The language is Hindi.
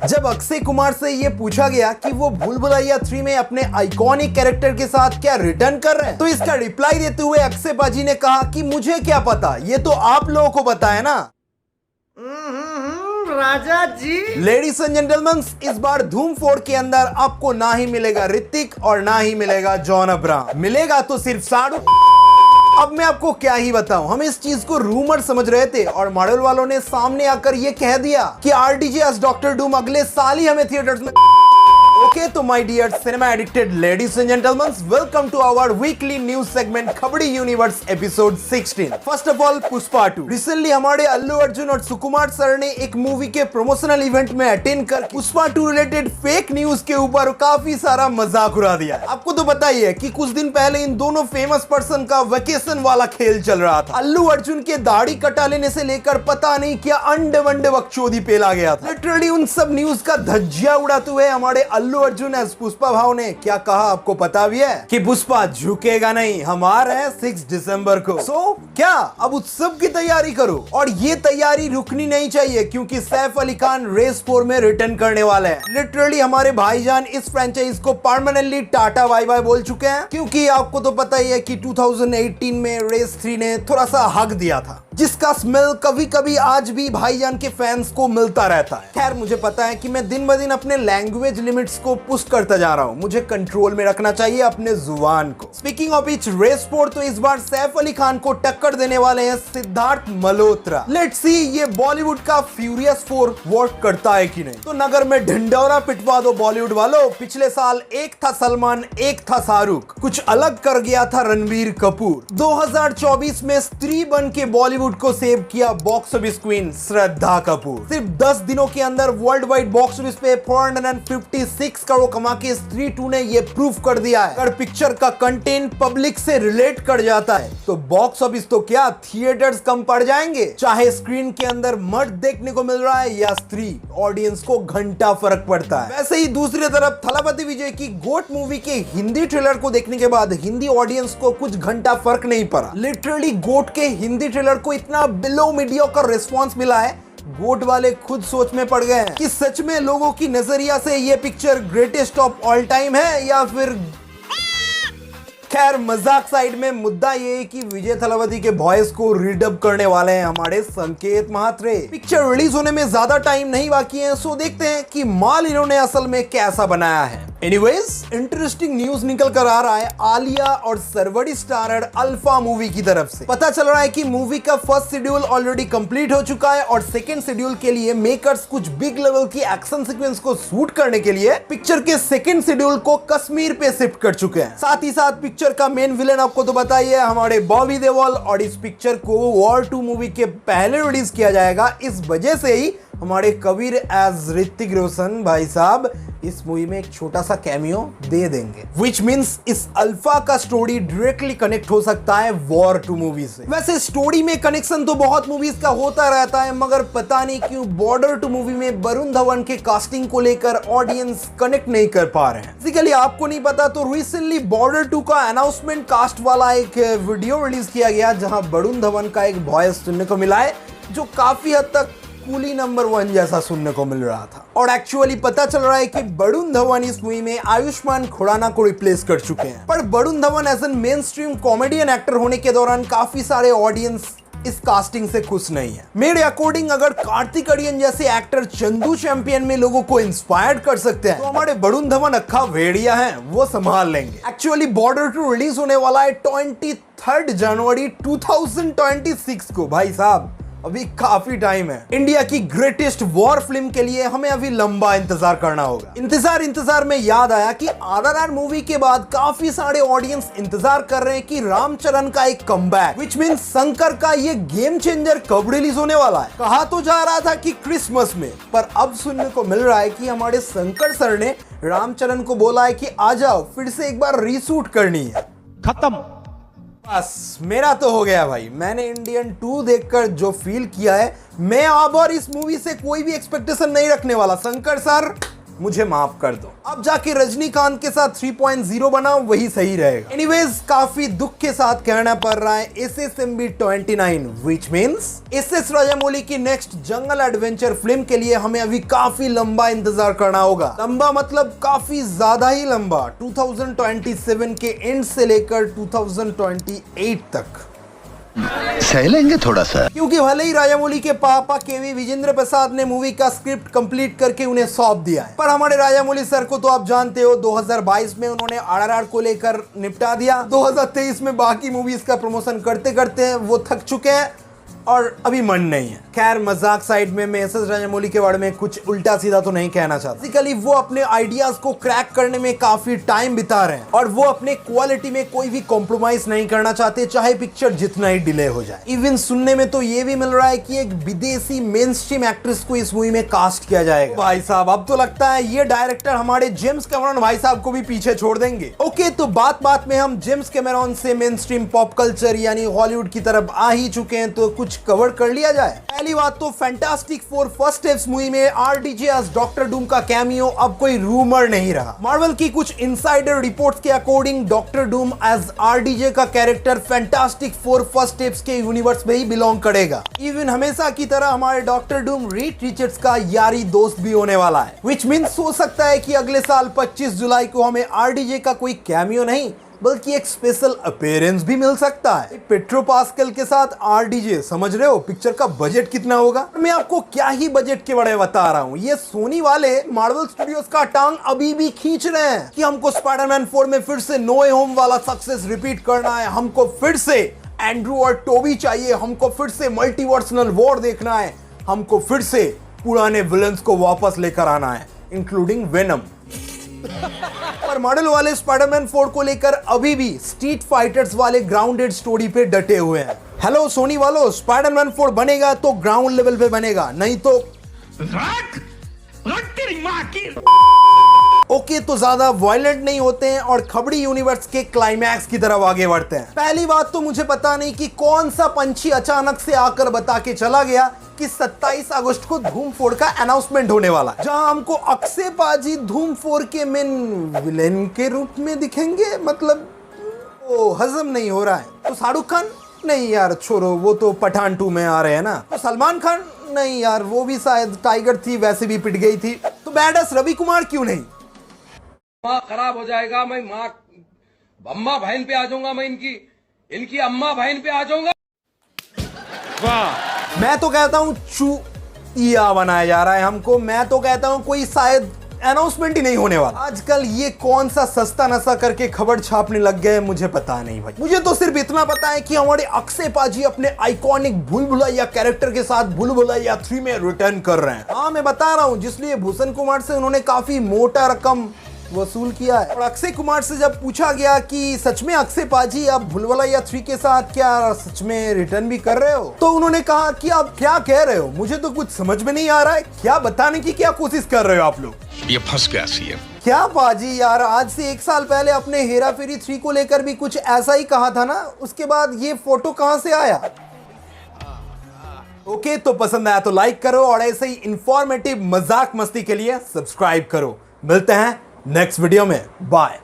जब अक्षय कुमार से ये पूछा गया कि वो भूल भुलैया 3 में अपने आइकॉनिक कैरेक्टर के साथ क्या रिटर्न कर रहे हैं, तो इसका रिप्लाई देते हुए अक्षय पाजी ने कहा कि मुझे क्या पता, ये तो आप लोगों को पता है ना। राजा जी। लेडीज एंड जेंटलमैन, इस बार धूम 4 के अंदर आपको ना ही मिलेगा ऋतिक और ना ही मिलेगा जॉन अब्राहम, मिलेगा तो सिर्फ शाहरुख। अब मैं आपको क्या ही बताऊं, हम इस चीज को रूमर समझ रहे थे और मॉडल वालों ने सामने आकर ये कह दिया कि आरडीजे एस डॉक्टर डूम अगले साल ही हमें थिएटर्स में। Okay, तो my dear cinema addicted ladies and gentlemen, welcome to our weekly news segment Kabaddi Universe episode 16. First of all, Pushpa 2. Recently हमारे अल्लू अर्जुन और सुकुमार सर ने एक मूवी के प्रमोशनल इवेंट में अटेंड कर पुष्पा 2 रिलेटेड फेक न्यूज के ऊपर काफी सारा मजाक उड़ा दिया। आपको तो पता ही है कि कुछ दिन पहले इन दोनों फेमस पर्सन का वेकेशन वाला खेल चल रहा था। अल्लू अर्जुन के दाढ़ी कटा लेने से लेकर पता नहीं क्या अंडे वंडे बकचोदी पेला गया था। लिटरली उन सब न्यूज का धज्जिया उड़ाते हुए हमारे अल्लू अर्जुन एस पुष्पा भाव ने क्या कहा आपको पता भी है कि पुष्पा झुकेगा नहीं, हम आ रहे हैं 6 दिसंबर को। क्या अब उत्सव की तैयारी करो, और ये तैयारी रुकनी नहीं चाहिए क्योंकि सैफ अली खान रेस 4 में रिटर्न करने वाले हैं। लिटरली हमारे भाईजान इस फ्रेंचाइज को परमानेंटली टाटा बाय बाय बोल चुके हैं, क्योंकि आपको तो पता ही है कि 2018 में रेस 3 ने थोड़ा सा हक दिया था, जिसका स्मेल कभी कभी आज भी भाईजान के फैंस को मिलता रहता है। खैर मुझे पता है कि मैं दिन ब दिन अपने लैंग्वेज लिमिट्स को पुश करता जा रहा हूँ, मुझे कंट्रोल में रखना चाहिए अपने जुबान को। स्पीकिंग ऑफ इच रेस 4, तो इस बार सैफ अली खान को टक्कर देने वाले हैं सिद्धार्थ मल्होत्रा। लेट्स सी ये बॉलीवुड का फ्यूरियस 4 वर्क करता है कि नहीं। तो नगर में ढिंडोरा पिटवा दो बॉलीवुड वालों। पिछले साल एक था सलमान, एक था शाहरुख, कुछ अलग कर गया था रणबीर कपूर। 2024 में स्त्री बन के बॉलीवुड को सेव किया box office queen Shraddha Kapoor. सिर्फ 10 दिनों के अंदर वर्ल्ड वाइड बॉक्स ऑफिस पे 456 करोड़ कमा के स्त्री 2 ने ये प्रूफ कर दिया है। अगर पिक्चर का कंटेंट पब्लिक से रिलेट कर जाता है तो बॉक्स ऑफिस तो क्या थिएटर्स कम पड़ जाएंगे। चाहे स्क्रीन के अंदर मर्द देखने को मिल रहा है या स्त्री, ऑडियंस को घंटा फर्क पड़ता है। वैसे ही दूसरी तरफ थलापति विजय की गोट मूवी के हिंदी ट्रेलर को देखने के बाद हिंदी ऑडियंस को कुछ घंटा फर्क नहीं पड़ा। लिटरली गोट के हिंदी ट्रेलर को इतना बिलो मीडियोकर रिस्पॉन्स मिला है, गोट वाले खुद सोच में पड़ गए हैं कि सच में लोगों की नजरिया से ये picture greatest of all time है या फिर। खैर मजाक साइड में, मुद्दा ये है कि विजय थलापति के वॉइस को रीडअप करने वाले हैं हमारे संकेत महात्रे। पिक्चर रिलीज होने में ज्यादा टाइम नहीं बाकी है, सो देखते हैं कि माल इन्होंने असल में कैसा बनाया है। एनीवेज, इंटरेस्टिंग न्यूज निकल कर आ रहा है आलिया और सरवड़ी स्टारर अल्फा मूवी की तरफ से। पता चल रहा है कि मूवी का फर्स्ट शेड्यूल ऑलरेडी कंप्लीट हो चुका है और सेकंड शेड्यूल के लिए मेकर्स कुछ बिग लेवल की एक्शन सीक्वेंस को शूट करने के लिए पिक्चर के सेकंड शेड्यूल को कश्मीर पे शिफ्ट कर चुके हैं। साथ ही साथ पिक्चर का मेन विलेन आपको तो बताइए हमारे बॉबी देओल, और इस पिक्चर को वॉर 2 मूवी के पहले रिलीज किया जाएगा। इस वजह से ही हमारे कबीर एज ऋतिक रोशन भाई साहब इस मूवी में एक छोटा सा कैमियो दे देंगे, विच मीन्स इस अल्फा का स्टोरी डायरेक्टली कनेक्ट हो सकता है वॉर 2 मूवी से। वैसे स्टोरी में कनेक्शन तो बहुत मूवीज का होता रहता है, मगर पता नहीं क्यों बॉर्डर 2 मूवी में वरुण धवन के कास्टिंग को लेकर ऑडियंस कनेक्ट नहीं कर पा रहे हैं। बेसिकली आपको नहीं पता तो रिसेंटली बॉर्डर 2 का अनाउंसमेंट कास्ट वाला एक वीडियो रिलीज किया गया, जहां वरुण धवन का एक वॉइस सुनने को मिला है जो काफी हद तक कूली नंबर 1 जैसा सुनने को मिल रहा था। और एक्चुअली पता चल रहा है कि वरुण धवन इस मूवी में आयुष्मान खुराना को रिप्लेस कर चुके हैं। पर Varun Dhawan as an mainstream comedian actor होने के दौरान काफी सारे ऑडियंस इस कास्टिंग से खुश नहीं है। मेरे अकॉर्डिंग अगर कार्तिक आर्यन जैसे एक्टर चंदू चैंपियन में लोगों को इंस्पायर्ड कर सकते हैं, तो हमारे वरुण धवन अक्खा भेड़िया हैं, वो संभाल लेंगे। एक्चुअली बॉर्डर 2 रिलीज होने वाला है 23 जनवरी 2026 को। भाई साहब अभी काफी टाइम है। इंडिया की ग्रेटेस्ट वॉर फिल्म के लिए हमें अभी लंबा इंतजार करना होगा। इंतजार में याद आया कि आरआरआर मूवी के बाद काफी सारे ऑडियंस इंतजार कर रहे हैं कि रामचरण का एक कमबैक, विच मीन्स शंकर का ये गेम चेंजर कब रिलीज होने वाला है। कहा तो जा रहा था कि क्रिसमस में, पर अब सुनने को मिल रहा है कि हमारे शंकर सर ने रामचरण को बोला है कि आ जाओ, फिर से एक बार रीशूट करनी है। खत्म। बस मेरा तो हो गया भाई। मैंने इंडियन 2 देखकर जो फील किया है, मैं अब और इस मूवी से कोई भी एक्सपेक्टेशन नहीं रखने वाला। शंकर सर मुझे माफ कर दो। अब जाके रजनीकांत के साथ 3.0 बनाओ, वही सही रहेगा। एनीवेज, काफी दुख के साथ कहना पड़ रहा है SSMB 29 which means SS Rajamouli की नेक्स्ट जंगल एडवेंचर फिल्म के लिए हमें अभी काफी लंबा इंतजार करना होगा। लंबा मतलब काफी ज्यादा ही लंबा, 2027 के एंड से लेकर 2028 तक सह लेंगे थोड़ा सा, क्योंकि भले ही राजामौली के पापा KV विजेंद्र प्रसाद ने मूवी का स्क्रिप्ट कंप्लीट करके उन्हें सौंप दिया है, पर हमारे राजामौली सर को तो आप जानते हो, 2022 में उन्होंने RRR को लेकर निपटा दिया। 2023 में बाकी मूवीज का प्रमोशन करते करते वो थक चुके हैं और अभी मन नहीं है। खैर, मजाक साइड में, मैं SS राजामौली के बारे में कुछ उल्टा सीधा तो नहीं कहना चाहता। बेसिकली वो अपने आइडियाज को क्रैक करने में काफी टाइम बिता रहे हैं और वो अपने क्वालिटी में कोई भी कॉम्प्रोमाइज नहीं करना चाहते, चाहे पिक्चर जितना ही डिले हो जाए। इवन सुनने में तो ये भी मिल रहा है कि एक विदेशी मेन स्ट्रीम एक्ट्रेस को इस मूवी में कास्ट किया जाएगा। भाई साहब, अब तो लगता है ये डायरेक्टर हमारे जेम्स कैमरॉन भाई साहब को भी पीछे छोड़ देंगे। ओके, तो बात बात में हम जेम्स कैमरॉन से मेन स्ट्रीम पॉप कल्चर यानी हॉलीवुड की तरफ आ ही चुके हैं, तो कुछ कवर कर लिया जाए। पहली बात तो fantastic four first steps movie में RDJ एज डॉक्टर डूम का कैमियो अब कोई रूमर नहीं रहा। मार्वल की कुछ इनसाइडर रिपोर्ट्स के according doctor doom as RDJ का character fantastic four first steps के यूनिवर्स में ही बिलोंग करेगा। इवन हमेशा की तरह हमारे डॉक्टर डूम रीड रिचर्ड्स का यारी दोस्त भी होने वाला है, विच मीन्स हो सकता है कि अगले साल 25 जुलाई को हमें RDJ का कोई कैमियो नहीं बल्कि एक स्पेशल अपीयरेंस भी मिल सकता है। पेट्रो पास्कल के साथ RDJ, समझ रहे हो पिक्चर का बजट कितना होगा? मैं आपको क्या ही बजट के बारे में बता रहा हूँ, ये सोनी वाले मार्वल स्टूडियोज का टांग अभी भी खींच रहे हैं कि हमको स्पाइडरमैन 4 में फिर से नो वे होम वाला सक्सेस रिपीट करना है, हमको फिर से एंड्रू और टोबी चाहिए, हमको फिर से मल्टीवर्सनल वॉर देखना है, हमको फिर से पुराने विलन्स को वापस लेकर आना है, इंक्लूडिंग वेनम। पर मॉडल वाले स्पाइडरमैन 4 को लेकर अभी भी स्ट्रीट फाइटर्स वाले ग्राउंडेड स्टोरी पे डटे हुए हैं। हेलो सोनी वालों, स्पाइडरमैन 4 बनेगा तो ग्राउंड लेवल पे बनेगा, नहीं तो ओके, तो ज्यादा वायलेंट नहीं होते हैं और खबड़ी यूनिवर्स के क्लाइमैक्स की तरफ आगे बढ़ते हैं। पहली बात तो मुझे पता नहीं कि कौन सा पंछी अचानक से आकर बता के चला गया कि 27 अगस्त को धूम 4 का अनाउंसमेंट होने वाला, जहां हमको अक्षय पाजी धूम 4 के मेन विलेन के रूप में दिखेंगे। मतलब वो हजम नहीं हो रहा है। तो शाहरुख खान नहीं यार, छोड़ो, वो तो पठान 2 में आ रहे हैं ना। तो सलमान खान नहीं यार, वो भी शायद टाइगर थी, वैसे भी पिट गई थी। तो बैडस रवि कुमार क्यों नहीं? माँ खराब हो जाएगा, मैं माँ अम्मा बहन पे आ जाऊंगा, मैं इनकी अम्मा बहन पे आ जाऊंगा। वाह, मैं तो कहता हूँ चूतिया बनाया जा रहा है हमको। मैं तो कहता हूँ कोई शायद अनाउंसमेंट ही नहीं होने वाला। आजकल ये कौन सा सस्ता नशा करके खबर छापने लग गए, मुझे पता नहीं भाई। मुझे तो सिर्फ इतना पता है कि हमारे अक्षय पाजी अपने आइकॉनिक भूल भुलैया कैरेक्टर के साथ भूल भुलैया 3 में रिटर्न कर रहे हैं। हाँ, मैं बता रहा हूँ, जिसलिए भूषण कुमार से उन्होंने काफी मोटा रकम वसूल किया है। और अक्षय कुमार से जब पूछा गया कि सच में अक्षय पाजी आप भूलभुलैया 3 के साथ क्या सच में रिटर्न भी कर रहे हो, तो उन्होंने कहा कि आप क्या कह रहे हो, मुझे तो कुछ समझ में नहीं आ रहा है, क्या बताने की क्या कोशिश कर रहे हो आप लोग? ये फंस गया सीएम। क्या पाजी यार, आज से 1 साल पहले अपने हेरा फेरी 3 को लेकर भी कुछ ऐसा ही कहा था ना, उसके बाद ये फोटो कहां से आया? ओके, तो पसंद आया तो लाइक करो और ऐसे ही इंफॉर्मेटिव मजाक मस्ती के लिए सब्सक्राइब करो। मिलते हैं नेक्स्ट वीडियो में, बाय।